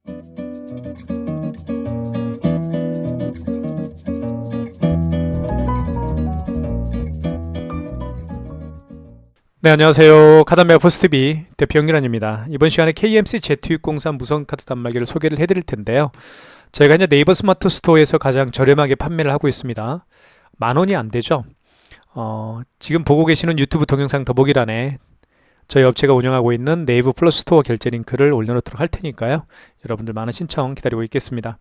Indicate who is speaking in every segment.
Speaker 1: 네, 안녕하세요. 카드메어 포스트비 대표 영일환입니다. 이번 시간에 KMC Z603 무선카드 단말기를 소개를 해드릴 텐데요. 저희가 이제 네이버 스마트 스토어에서 가장 저렴하게 판매를 하고 있습니다. 10,000원이 안 되죠. 지금 보고 계시는 유튜브 동영상 더보기란에 저희 업체가 운영하고 있는 네이버 플러스 스토어 결제 링크를 올려놓도록 할 테니까요. 여러분들 많은 신청 기다리고 있겠습니다.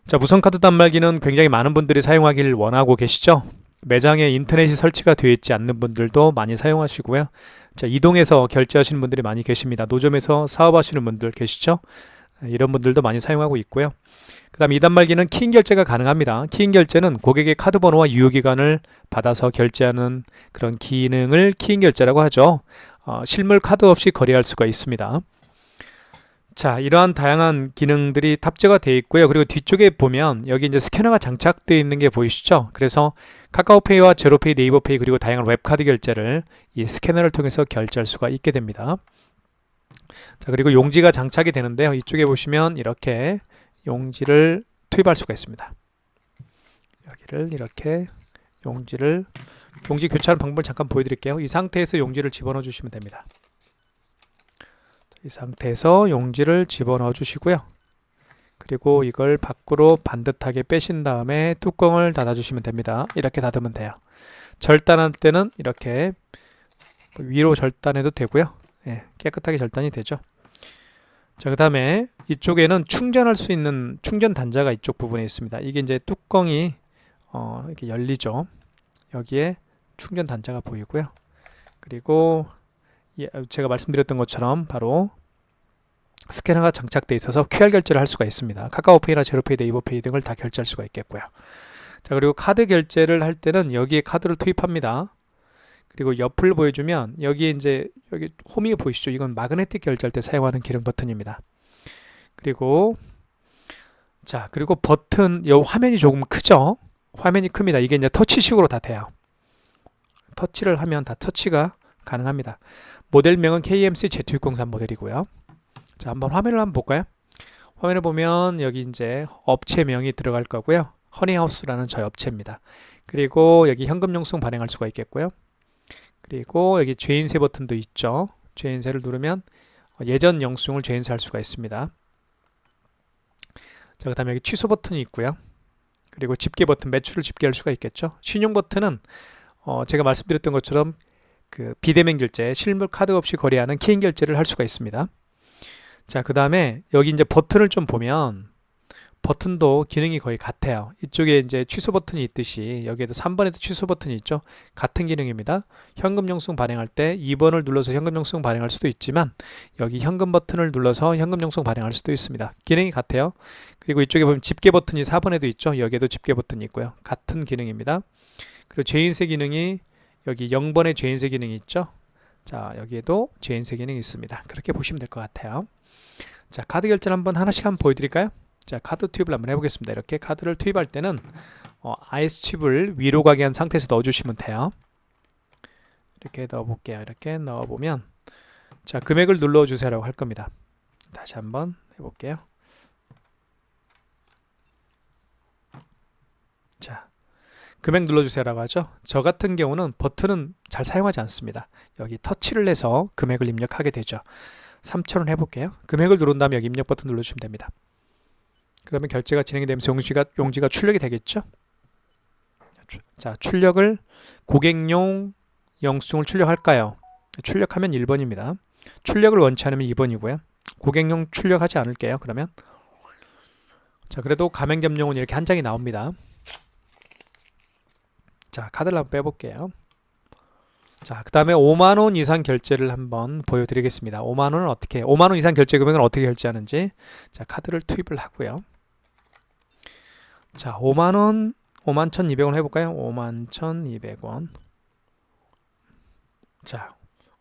Speaker 1: 자, 무선카드 단말기는 굉장히 많은 분들이 사용하기를 원하고 계시죠. 매장에 인터넷이 설치가 되어 있지 않는 분들도 많이 사용하시고요. 자, 이동해서 결제하시는 분들이 많이 계십니다. 노점에서 사업하시는 분들 계시죠? 이런 분들도 많이 사용하고 있고요. 그 다음에 이 단말기는 키인 결제가 가능합니다. 키인 결제는 고객의 카드 번호와 유효기간을 받아서 결제하는 그런 기능을 키인 결제라고 하죠. 실물 카드 없이 거래할 수가 있습니다. 자, 이러한 다양한 기능들이 탑재가 되어 있고요. 그리고 뒤쪽에 보면 여기 이제 스캐너가 장착되어 있는 게 보이시죠? 그래서 카카오페이와 제로페이, 네이버페이 그리고 다양한 웹카드 결제를 이 스캐너를 통해서 결제할 수가 있게 됩니다. 자, 그리고 용지가 장착이 되는데요. 이쪽에 보시면 이렇게 용지를 투입할 수가 있습니다. 여기를 이렇게 용지 교체하는 방법을 잠깐 보여드릴게요. 이 상태에서 용지를 집어넣어 주시면 됩니다. 이 상태에서 용지를 집어넣어 주시고요. 그리고 이걸 밖으로 반듯하게 빼신 다음에 뚜껑을 닫아 주시면 됩니다. 이렇게 닫으면 돼요. 절단할 때는 이렇게 위로 절단해도 되고요. 예, 깨끗하게 절단이 되죠. 자, 그 다음에 이쪽에는 충전할 수 있는 충전 단자가 이쪽 부분에 있습니다. 이게 이제 뚜껑이 이렇게 열리죠. 여기에 충전 단자가 보이고요. 그리고 제가 말씀드렸던 것처럼 바로 스캐너가 장착되어 있어서 QR 결제를 할 수가 있습니다. 카카오페이나 제로페이, 네이버페이 등을 다 결제할 수가 있겠고요. 자, 그리고 카드 결제를 할 때는 여기에 카드를 투입합니다. 그리고 옆을 보여주면 여기 홈이 보이시죠? 이건 마그네틱 결제할 때 사용하는 기능 버튼입니다. 그리고 버튼, 이 화면이 조금 크죠? 화면이 큽니다. 이게 이제 터치식으로 다 돼요. 터치를 하면 다 터치가 가능합니다. 모델명은 KMC Z603 모델이고요. 자, 한번 화면을 한번 볼까요? 화면을 보면 여기 이제 업체명이 들어갈 거고요. 허니하우스라는 저희 업체입니다. 그리고 여기 현금 영수증 발행할 수가 있겠고요. 그리고 여기 죄인세 버튼도 있죠. 죄인세를 누르면 예전 영수증을 죄인세할 수가 있습니다. 자, 그 다음에 여기 취소 버튼이 있고요. 그리고 집계 버튼, 매출을 집계할 수가 있겠죠. 신용 버튼은 제가 말씀드렸던 것처럼 그 비대면 결제, 실물 카드 없이 거래하는 키인 결제를 할 수가 있습니다. 자, 그 다음에 여기 이제 버튼을 좀 보면 버튼도 기능이 거의 같아요. 이쪽에 이제 취소 버튼이 있듯이 여기에도 3번에도 취소 버튼이 있죠. 같은 기능입니다. 현금 영수증 발행할 때 2번을 눌러서 현금 영수증 발행할 수도 있지만 여기 현금 버튼을 눌러서 현금 영수증 발행할 수도 있습니다. 기능이 같아요. 그리고 이쪽에 보면 집계 버튼이 4번에도 있죠. 여기에도 집계 버튼이 있고요. 같은 기능입니다. 그리고 죄인세 기능이 여기 0번에 죄인세 기능이 있죠. 자, 여기에도 죄인세 기능이 있습니다. 그렇게 보시면 될 것 같아요. 자, 카드 결제를 하나씩 한번 보여드릴까요? 자, 카드 투입을 한번 해보겠습니다. 이렇게 카드를 투입할 때는 IS 칩을 위로 가게 한 상태에서 넣어주시면 돼요. 이렇게 넣어볼게요. 이렇게 넣어보면 자, 금액을 눌러주세요라고 할 겁니다. 다시 한번 해볼게요. 자, 금액 눌러주세요라고 하죠. 저 같은 경우는 버튼은 잘 사용하지 않습니다. 여기 터치를 해서 금액을 입력하게 되죠. 3,000원 해볼게요. 금액을 누른 다음에 여기 입력 버튼 눌러주시면 됩니다. 그러면 결제가 진행이 되면서 용지가 출력이 되겠죠. 자, 출력을 고객용 영수증을 출력할까요? 출력하면 1번입니다. 출력을 원치 않으면 2번이고요. 고객용 출력하지 않을게요. 그러면 자, 그래도 가맹점용은 이렇게 한 장이 나옵니다. 자, 카드를 한번 빼볼게요. 자, 그 다음에 5만원 이상 결제를 한번 보여드리겠습니다. 5만원 이상 결제 금액은 어떻게 결제하는지. 자, 카드를 투입을 하고요. 자, 5만원, 51,200원 해볼까요? 51,200원. 자,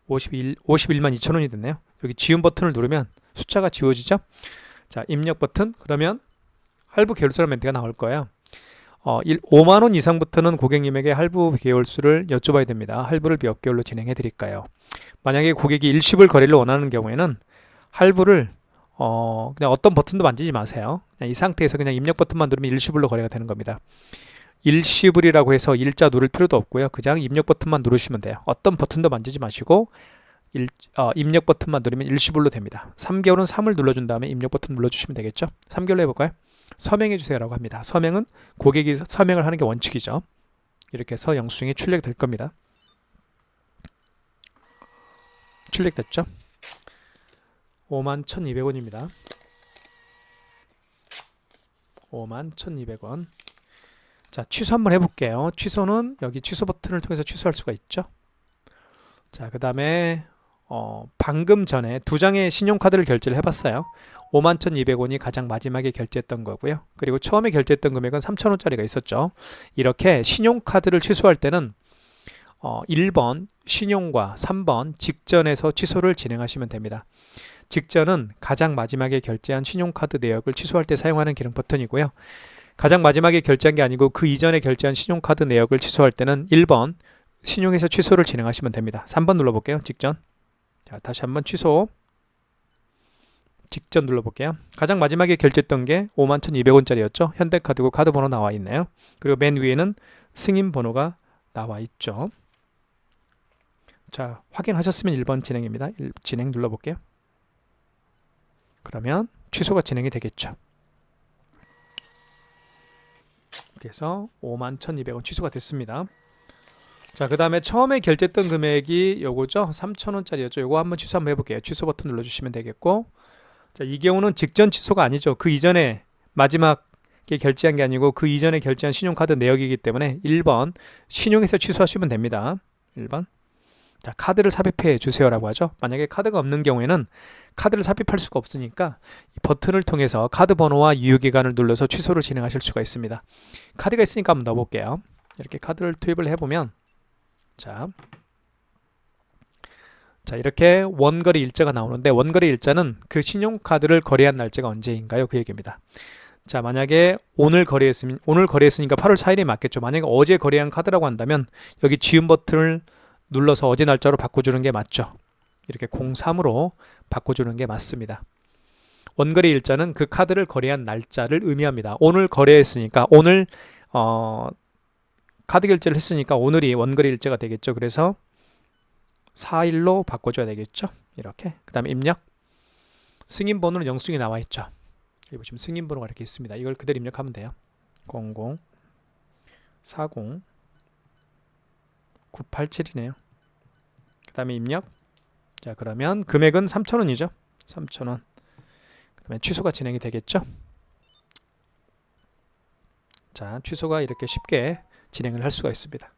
Speaker 1: 51만 2천원이 됐네요. 여기 지운 버튼을 누르면 숫자가 지워지죠? 자, 입력 버튼. 그러면 할부 계열수란 멘트가 나올 거예요. 5만원 이상부터는 고객님에게 할부 계열수를 여쭤봐야 됩니다. 할부를 몇 개월로 진행해 드릴까요? 만약에 고객이 일시불 거래를 원하는 경우에는 할부를 그냥 어떤 버튼도 만지지 마세요. 그냥 이 상태에서 그냥 입력 버튼만 누르면 일시불로 거래가 되는 겁니다. 일시불이라고 해서 일자 누를 필요도 없고요. 그냥 입력 버튼만 누르시면 돼요. 어떤 버튼도 만지지 마시고 입력 버튼만 누르면 일시불로 됩니다. 3개월은 3을 눌러준 다음에 입력 버튼 눌러주시면 되겠죠. 3개월로 해볼까요? 서명해 주세요라고 합니다. 서명은 고객이 서명을 하는 게 원칙이죠. 이렇게 해서 영수증이 출력될 겁니다. 출력됐죠? 51,200원입니다. 51,200원. 자, 취소 한번 해볼게요. 취소는 여기 취소 버튼을 통해서 취소할 수가 있죠. 자, 그 다음에 방금 전에 2장의 신용카드를 결제를 해봤어요. 51,200원이 가장 마지막에 결제했던 거고요. 그리고 처음에 결제했던 금액은 3,000원짜리가 있었죠. 이렇게 신용카드를 취소할 때는 1번 신용과 3번 직전에서 취소를 진행하시면 됩니다. 직전은 가장 마지막에 결제한 신용카드 내역을 취소할 때 사용하는 기능 버튼이고요. 가장 마지막에 결제한 게 아니고 그 이전에 결제한 신용카드 내역을 취소할 때는 1번 신용에서 취소를 진행하시면 됩니다. 3번 눌러볼게요. 직전. 자, 다시 한번 취소. 직전 눌러볼게요. 가장 마지막에 결제했던 게 51,200원짜리였죠. 현대카드고 카드 번호 나와 있네요. 그리고 맨 위에는 승인 번호가 나와 있죠. 자, 확인하셨으면 1번 진행입니다. 진행 눌러볼게요. 그러면 취소가 진행이 되겠죠. 그래서 51,200원 취소가 됐습니다. 자, 그 다음에 처음에 결제했던 금액이 요거죠. 3,000원짜리였죠. 요거 한번 취소 한번 해볼게요. 취소 버튼 눌러주시면 되겠고, 자, 이 경우는 직전 취소가 아니죠. 그 이전에 마지막에 결제한 게 아니고 그 이전에 결제한 신용카드 내역이기 때문에 1번 신용에서 취소하시면 됩니다. 1번. 자, 카드를 삽입해 주세요라고 하죠. 만약에 카드가 없는 경우에는 카드를 삽입할 수가 없으니까 이 버튼을 통해서 카드 번호와 유효기간을 눌러서 취소를 진행하실 수가 있습니다. 카드가 있으니까 한번 넣어볼게요. 이렇게 카드를 투입을 해보면 자, 이렇게 원거래 일자가 나오는데 원거래 일자는 그 신용카드를 거래한 날짜가 언제인가요? 그 얘기입니다. 자, 만약에 오늘 거래했으니까 8월 4일이 맞겠죠. 만약에 어제 거래한 카드라고 한다면 여기 지운 버튼을 눌러서 어제 날짜로 바꿔주는 게 맞죠. 이렇게 03으로 바꿔주는 게 맞습니다. 원거래 일자는 그 카드를 거래한 날짜를 의미합니다. 오늘 거래했으니까 오늘 카드 결제를 했으니까 오늘이 원거래 일자가 되겠죠. 그래서 4일로 바꿔줘야 되겠죠. 이렇게. 그 다음에 입력. 승인 번호는 영수증이 나와 있죠. 여기 보시면 승인 번호가 이렇게 있습니다. 이걸 그대로 입력하면 돼요. 00 40 987이네요. 그 다음에 입력. 자, 그러면 금액은 3,000원이죠. 3,000원. 그러면 취소가 진행이 되겠죠. 자, 취소가 이렇게 쉽게 진행을 할 수가 있습니다.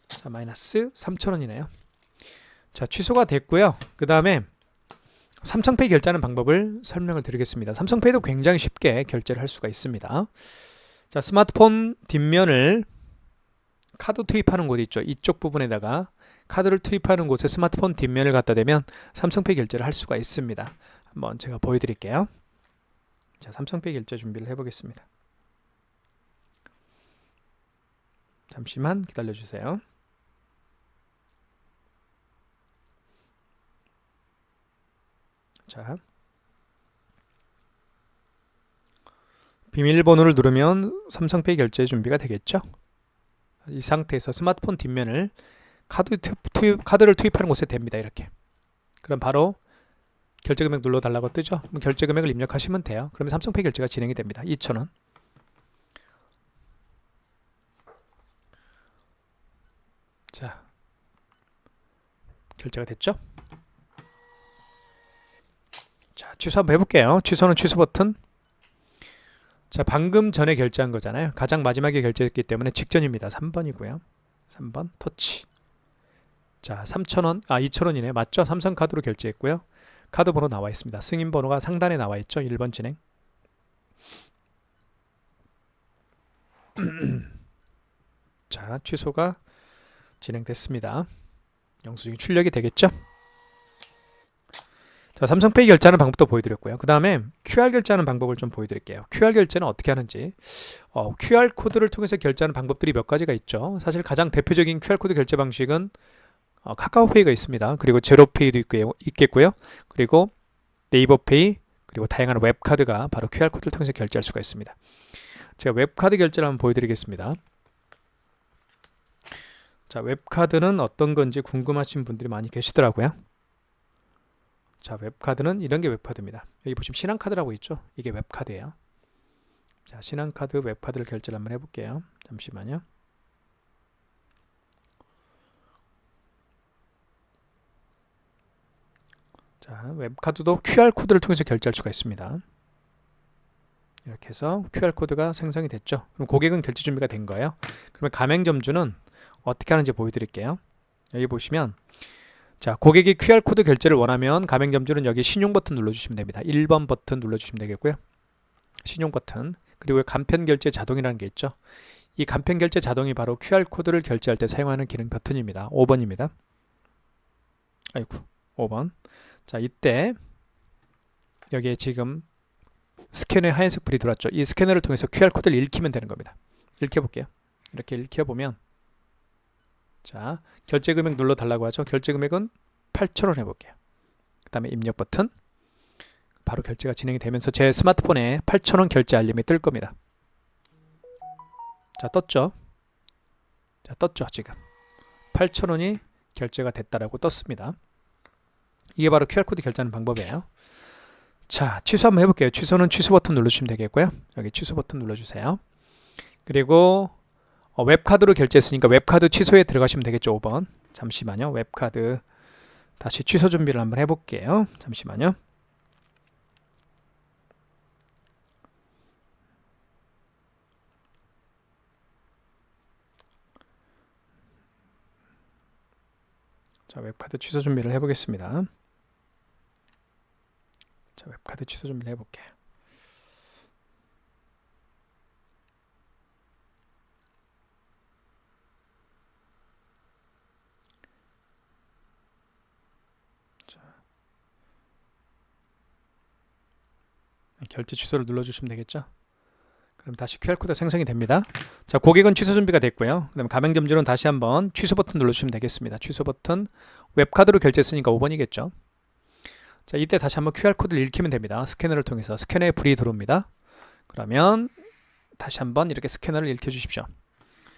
Speaker 1: 자, 마이너스 3,000원이네요. 자, 취소가 됐고요. 그 다음에 삼성페이 결제하는 방법을 설명을 드리겠습니다. 삼성페이도 굉장히 쉽게 결제를 할 수가 있습니다. 자, 스마트폰 뒷면을 카드 투입하는 곳 있죠. 이쪽 부분에다가 카드를 투입하는 곳에 스마트폰 뒷면을 갖다 대면 삼성페이 결제를 할 수가 있습니다. 한번 제가 보여드릴게요. 자, 삼성페이 결제 준비를 해보겠습니다. 잠시만 기다려주세요. 자, 비밀번호를 누르면 삼성페이 결제 준비가 되겠죠. 이 상태에서 스마트폰 뒷면을 카드를 투입하는 곳에 됩니다. 이렇게. 그럼 바로 결제금액 눌러달라고 뜨죠. 그럼 결제금액을 입력하시면 돼요. 그러면 삼성페이 결제가 진행이 됩니다. 2,000원. 자, 결제가 됐죠. 자, 취소 한번 해볼게요. 취소는 취소 버튼. 자, 방금 전에 결제한 거잖아요. 가장 마지막에 결제했기 때문에 직전입니다. 3번이고요. 3번 터치. 자, 3,000원, 2,000원이네. 맞죠? 삼성카드로 결제했고요. 카드 번호 나와 있습니다. 승인 번호가 상단에 나와 있죠. 1번 진행. 자, 취소가 진행됐습니다. 영수증이 출력이 되겠죠? 자, 삼성페이 결제하는 방법도 보여드렸고요. 그 다음에 QR 결제하는 방법을 좀 보여드릴게요. QR 결제는 어떻게 하는지. QR코드를 통해서 결제하는 방법들이 몇 가지가 있죠. 사실 가장 대표적인 QR코드 결제 방식은 카카오페이가 있습니다. 그리고 제로페이도 있겠고요. 그리고 네이버페이, 그리고 다양한 웹카드가 바로 QR코드를 통해서 결제할 수가 있습니다. 제가 웹카드 결제를 한번 보여드리겠습니다. 자, 웹카드는 어떤 건지 궁금하신 분들이 많이 계시더라고요. 자, 웹카드는 이런 게 웹카드입니다. 여기 보시면 신한카드라고 있죠? 이게 웹카드예요. 자, 신한카드 웹카드를 결제를 한번 해볼게요. 잠시만요. 자, 웹카드도 QR코드를 통해서 결제할 수가 있습니다. 이렇게 해서 QR코드가 생성이 됐죠. 그럼 고객은 결제 준비가 된 거예요. 그러면 가맹점주는 어떻게 하는지 보여드릴게요. 여기 보시면, 자, 고객이 QR코드 결제를 원하면 가맹점주는 여기 신용 버튼 눌러주시면 됩니다. 1번 버튼 눌러주시면 되겠고요. 신용 버튼. 그리고 간편 결제 자동이라는 게 있죠. 이 간편 결제 자동이 바로 QR코드를 결제할 때 사용하는 기능 버튼입니다. 5번입니다. 아이고, 5번. 자, 이때 여기에 지금 스캐너에 하얀색 불이 들어왔죠. 이 스캐너를 통해서 QR코드를 읽히면 되는 겁니다. 읽혀볼게요. 이렇게 읽혀보면, 자, 결제 금액 눌러달라고 하죠. 결제 금액은 8,000원 해볼게요. 그 다음에 입력 버튼. 바로 결제가 진행이 되면서 제 스마트폰에 8,000원 결제 알림이 뜰 겁니다. 자, 떴죠. 자, 떴죠. 지금 8,000원이 결제가 됐다라고 떴습니다. 이게 바로 QR코드 결제하는 방법이에요. 자, 취소 한번 해볼게요. 취소는 취소 버튼 눌러주시면 되겠고요. 여기 취소 버튼 눌러주세요. 그리고 웹카드로 결제했으니까 웹카드 취소에 들어가시면 되겠죠. 5번. 잠시만요. 웹카드 다시 취소 준비를 한번 해볼게요. 잠시만요. 자, 웹카드 취소 준비를 해보겠습니다. 자, 웹카드 취소 준비를 해볼게요. 자, 결제 취소를 눌러주시면 되겠죠. 그럼 다시 QR코드 생성이 됩니다. 자, 고객은 취소 준비가 됐고요. 그다음 가맹점주는 다시 한번 취소 버튼 눌러주시면 되겠습니다. 취소 버튼. 웹카드로 결제했으니까 5번이겠죠. 자, 이때 다시 한번 QR코드를 읽히면 됩니다. 스캐너를 통해서 스캐너에 불이 들어옵니다. 그러면 다시 한번 이렇게 스캐너를 읽혀주십시오.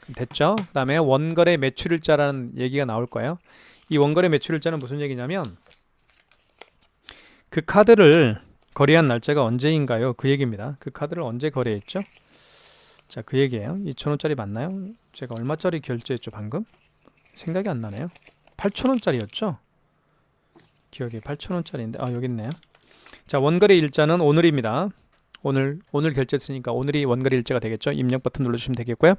Speaker 1: 그럼 됐죠? 그 다음에 원거래 매출일자라는 얘기가 나올 거예요. 이 원거래 매출일자는 무슨 얘기냐면 그 카드를 거래한 날짜가 언제인가요? 그 얘기입니다. 그 카드를 언제 거래했죠? 자, 그 얘기예요. 2,000원짜리 맞나요? 제가 얼마짜리 결제했죠 방금? 생각이 안 나네요. 8,000원짜리였죠? 기억에 8,000원짜리인데 여기 있네요. 자, 원거래 일자는 오늘입니다. 오늘 결제했으니까 오늘이 원거래 일자가 되겠죠? 입력 버튼 눌러주시면 되겠고요.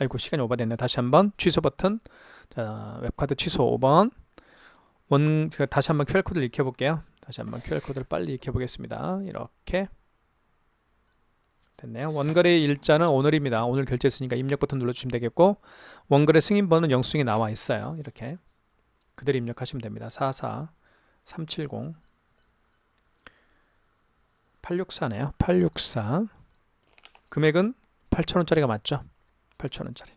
Speaker 1: 아이고, 시간이 오버됐네. 다시 한번 취소 버튼. 자, 웹카드 취소 5번. 제가 다시 한번 QR코드를 익혀볼게요. 다시 한번 QR코드를 빨리 익혀보겠습니다. 이렇게 됐네요. 원거래 일자는 오늘입니다. 오늘 결제했으니까 입력 버튼 눌러주시면 되겠고, 원거래 승인번호는 영수증에 나와 있어요. 이렇게 그대로 입력하시면 됩니다. 44370 864네요. 864. 금액은 8,000원짜리가 맞죠? 8,000원짜리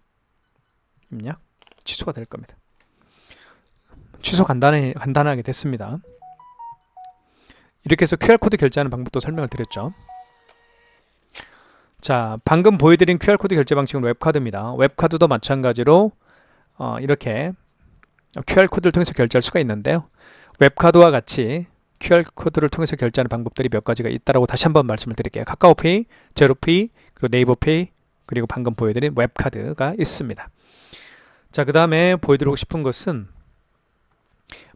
Speaker 1: 입력 취소가 될 겁니다. 취소 간단하게 됐습니다. 이렇게 해서 QR코드 결제하는 방법도 설명을 드렸죠. 자, 방금 보여드린 QR코드 결제 방식은 웹카드입니다. 웹카드도 마찬가지로 이렇게 QR코드를 통해서 결제할 수가 있는데요. 웹카드와 같이 QR코드를 통해서 결제하는 방법들이 몇 가지가 있다라고 다시 한번 말씀을 드릴게요. 카카오페이, 제로페이, 그리고 네이버페이, 그리고 방금 보여드린 웹카드가 있습니다. 자, 그 다음에 보여드리고 싶은 것은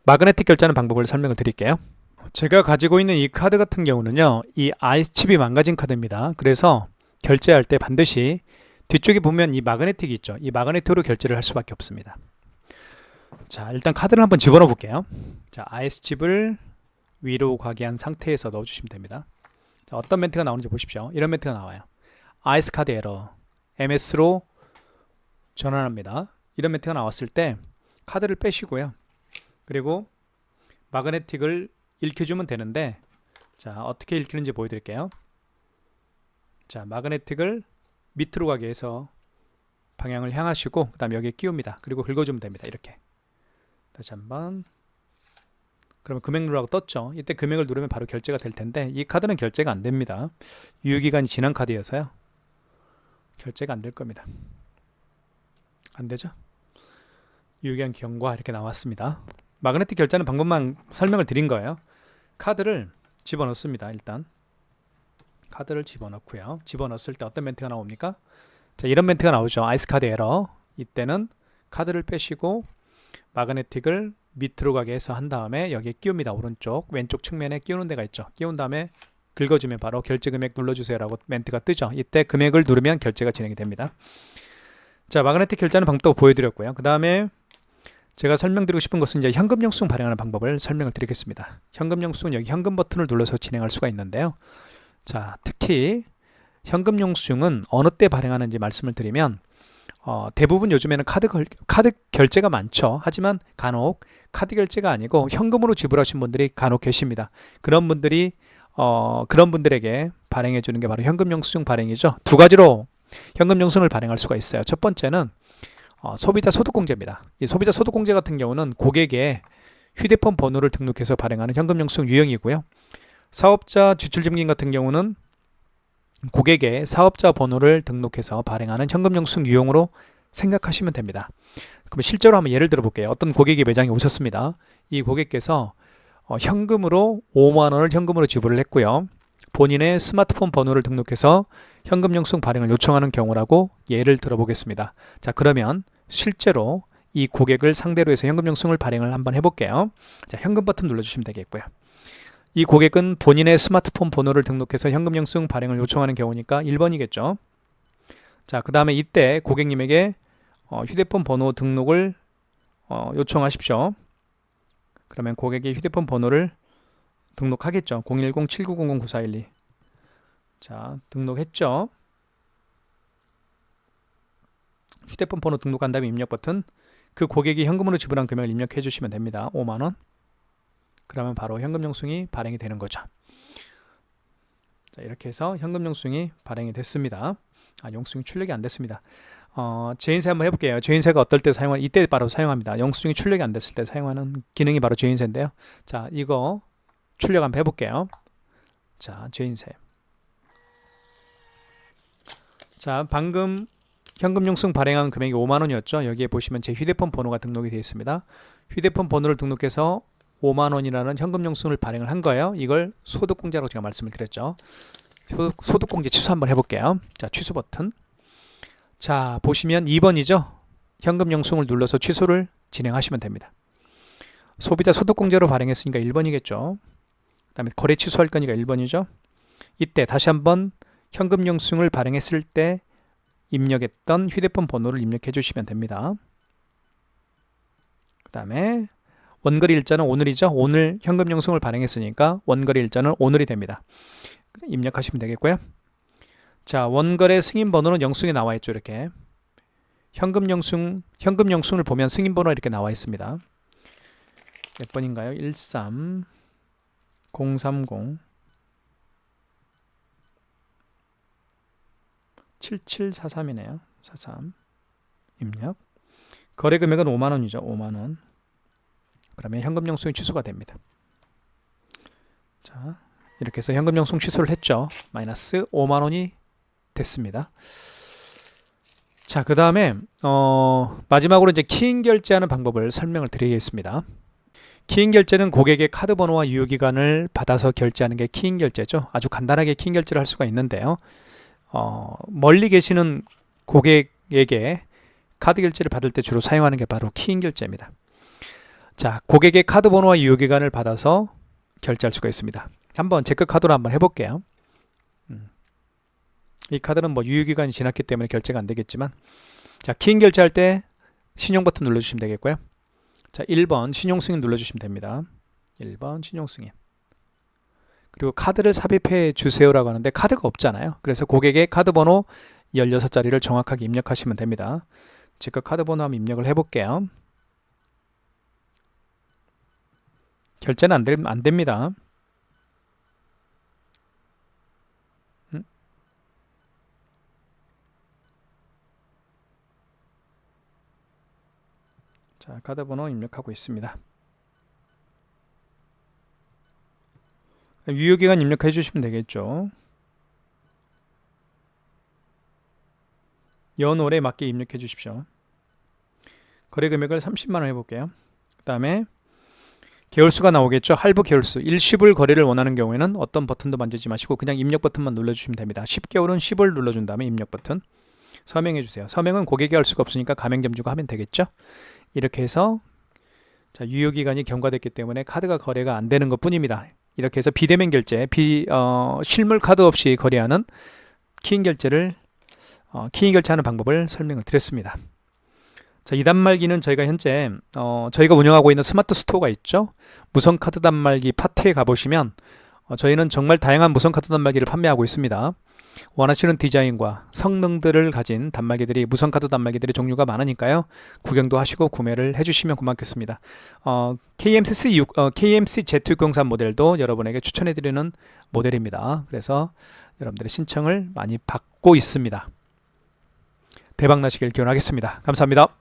Speaker 1: 마그네틱 결제하는 방법을 설명을 드릴게요. 제가 가지고 있는 이 카드 같은 경우는요, 이 아이스칩이 망가진 카드입니다. 그래서 결제할 때 반드시 뒤쪽에 보면 이 마그네틱이 있죠. 이 마그네틱으로 결제를 할 수밖에 없습니다. 자, 일단 카드를 한번 집어넣어 볼게요. 자, 아이스칩을 위로 가게 한 상태에서 넣어주시면 됩니다. 자, 어떤 멘트가 나오는지 보십시오. 이런 멘트가 나와요. 아이스 카드 에러, MS로 전환합니다. 이런 멘트가 나왔을 때 카드를 빼시고요. 그리고 마그네틱을 읽혀주면 되는데, 자, 어떻게 읽히는지 보여드릴게요. 자, 마그네틱을 밑으로 가게 해서 방향을 향하시고 그 다음에 여기에 끼웁니다. 그리고 긁어주면 됩니다. 이렇게 다시 한번 그러면 금액 누르라고 떴죠. 이때 금액을 누르면 바로 결제가 될 텐데 이 카드는 결제가 안 됩니다. 유효기간이 지난 카드여서요. 결제가 안 될 겁니다. 안 되죠? 유효기간 경과 이렇게 나왔습니다. 마그네틱 결제하는 방법만 설명을 드린 거예요. 카드를 집어넣습니다. 일단 카드를 집어넣고요. 집어넣었을 때 어떤 멘트가 나옵니까? 자, 이런 멘트가 나오죠. 아이스 카드 에러. 이때는 카드를 빼시고 마그네틱을 밑으로 가게 해서 한 다음에 여기에 끼웁니다. 오른쪽 왼쪽 측면에 끼우는 데가 있죠. 끼운 다음에 긁어주면 바로 결제 금액 눌러주세요 라고 멘트가 뜨죠. 이때 금액을 누르면 결제가 진행이 됩니다. 자, 마그네틱 결제하는 방법 보여드렸고요. 그 다음에 제가 설명드리고 싶은 것은 이제 현금 영수증 발행하는 방법을 설명을 드리겠습니다. 현금 영수증은 여기 현금 버튼을 눌러서 진행할 수가 있는데요. 자, 특히 현금 영수증은 어느 때 발행하는지 말씀을 드리면 대부분 요즘에는 카드 결제가 많죠. 하지만 간혹 카드 결제가 아니고 현금으로 지불하신 분들이 간혹 계십니다. 그런 분들에게 발행해 주는 게 바로 현금 영수증 발행이죠. 두 가지로 현금 영수증을 발행할 수가 있어요. 첫 번째는 소비자 소득공제입니다. 이 소비자 소득공제 같은 경우는 고객의 휴대폰 번호를 등록해서 발행하는 현금 영수증 유형이고요. 사업자 지출증빙 같은 경우는 고객의 사업자 번호를 등록해서 발행하는 현금 영수증 유형으로 생각하시면 됩니다. 그럼 실제로 한번 예를 들어 볼게요. 어떤 고객이 매장에 오셨습니다. 이 고객께서 현금으로 5만 원을 현금으로 지불을 했고요. 본인의 스마트폰 번호를 등록해서 현금 영수증 발행을 요청하는 경우라고 예를 들어 보겠습니다. 자, 그러면 실제로 이 고객을 상대로 해서 현금 영수증을 발행을 한번 해볼게요. 자, 현금 버튼 눌러주시면 되겠고요. 이 고객은 본인의 스마트폰 번호를 등록해서 현금 영수증 발행을 요청하는 경우니까 1번이겠죠. 자, 그 다음에 이때 고객님에게 휴대폰 번호 등록을 요청하십시오. 그러면 고객의 휴대폰 번호를 등록하겠죠. 010-7900-9412. 자, 등록했죠. 휴대폰 번호 등록한 다음에 입력 버튼, 그 고객이 현금으로 지불한 금액을 입력해 주시면 됩니다. 5만 원. 그러면 바로 현금 영수증이 발행이 되는 거죠. 자, 이렇게 해서 현금 영수증이 발행이 됐습니다. 영수증이 출력이 안 됐습니다. 제인세 한번 해볼게요. 제인세가 어떨 때 사용하는, 이때 바로 사용합니다. 영수증이 출력이 안 됐을 때 사용하는 기능이 바로 제인세인데요. 자, 이거 출력 한번 해볼게요. 자, 제인세. 자, 방금 현금 영수증 발행한 금액이 5만 원이었죠. 여기에 보시면 제 휴대폰 번호가 등록이 되어 있습니다. 휴대폰 번호를 등록해서 5만 원이라는 현금 영수증을 발행을 한 거예요. 이걸 소득공제라고 제가 말씀을 드렸죠. 소득공제 취소 한번 해볼게요. 자, 취소 버튼. 자, 보시면 2번이죠. 현금 영수증을 눌러서 취소를 진행하시면 됩니다. 소비자 소득공제로 발행했으니까 1번이겠죠. 그 다음에 거래 취소할 거니까 1번이죠. 이때 다시 한번 현금 영수증을 발행했을 때 입력했던 휴대폰 번호를 입력해 주시면 됩니다. 그 다음에 원거리 일자는 오늘이죠. 오늘 현금 영수증을 발행했으니까 원거리 일자는 오늘이 됩니다. 입력하시면 되겠고요. 자, 원거래 승인 번호는 영수증에 나와 있죠. 이렇게 현금 영수증을 보면 승인 번호 이렇게 나와 있습니다. 몇 번인가요? 13030 7743이네요. 43 입력. 거래 금액은 5만 원이죠. 5만 원. 그러면 현금 영수증이 취소가 됩니다. 자, 이렇게 해서 현금 영수증 취소를 했죠. 마이너스 5만 원이 됐습니다. 자, 그 다음에 마지막으로 이제 키인 결제하는 방법을 설명을 드리겠습니다. 키인 결제는 고객의 카드 번호와 유효기간을 받아서 결제하는 게 키인 결제죠. 아주 간단하게 키인 결제를 할 수가 있는데요. 멀리 계시는 고객에게 카드 결제를 받을 때 주로 사용하는 게 바로 키인 결제입니다. 자, 고객의 카드 번호와 유효기간을 받아서 결제할 수가 있습니다. 한번 체크 카드로 한번 해볼게요. 이 카드는 뭐 유효기간이 지났기 때문에 결제가 안 되겠지만, 자, 키인 결제할 때 신용 버튼 눌러주시면 되겠고요. 자, 1번 신용 승인 눌러주시면 됩니다. 1번 신용 승인. 그리고 카드를 삽입해 주세요라고 하는데 카드가 없잖아요. 그래서 고객의 카드 번호 16자리를 정확하게 입력하시면 됩니다. 제가 카드 번호 한번 입력을 해볼게요. 결제는 안 됩니다. 자, 카드 번호 입력하고 있습니다. 유효기간 입력해 주시면 되겠죠. 연월에 맞게 입력해 주십시오. 거래 금액을 30만원 해볼게요. 그 다음에 개월수가 나오겠죠. 할부 개월수. 일시불 거래를 원하는 경우에는 어떤 버튼도 만지지 마시고 그냥 입력 버튼만 눌러주시면 됩니다. 10개월은 10을 눌러준 다음에 입력 버튼. 서명해 주세요. 서명은 고객이 할 수가 없으니까 가맹점주가 하면 되겠죠. 이렇게 해서 자, 유효기간이 경과됐기 때문에 카드가 거래가 안 되는 것 뿐입니다. 이렇게 해서 비대면 결제, 실물 카드 없이 거래하는 키인 결제를 키인 결제하는 방법을 설명을 드렸습니다. 자, 이 단말기는 저희가 현재 저희가 운영하고 있는 스마트 스토어가 있죠. 무선카드 단말기 파트에 가보시면 저희는 정말 다양한 무선카드 단말기를 판매하고 있습니다. 원하시는 디자인과 성능들을 가진 단말기들이 무선카드 단말기들의 종류가 많으니까요. 구경도 하시고 구매를 해주시면 고맙겠습니다. KMC Z603 모델도 여러분에게 추천해드리는 모델입니다. 그래서 여러분들의 신청을 많이 받고 있습니다. 대박 나시길 기원하겠습니다. 감사합니다.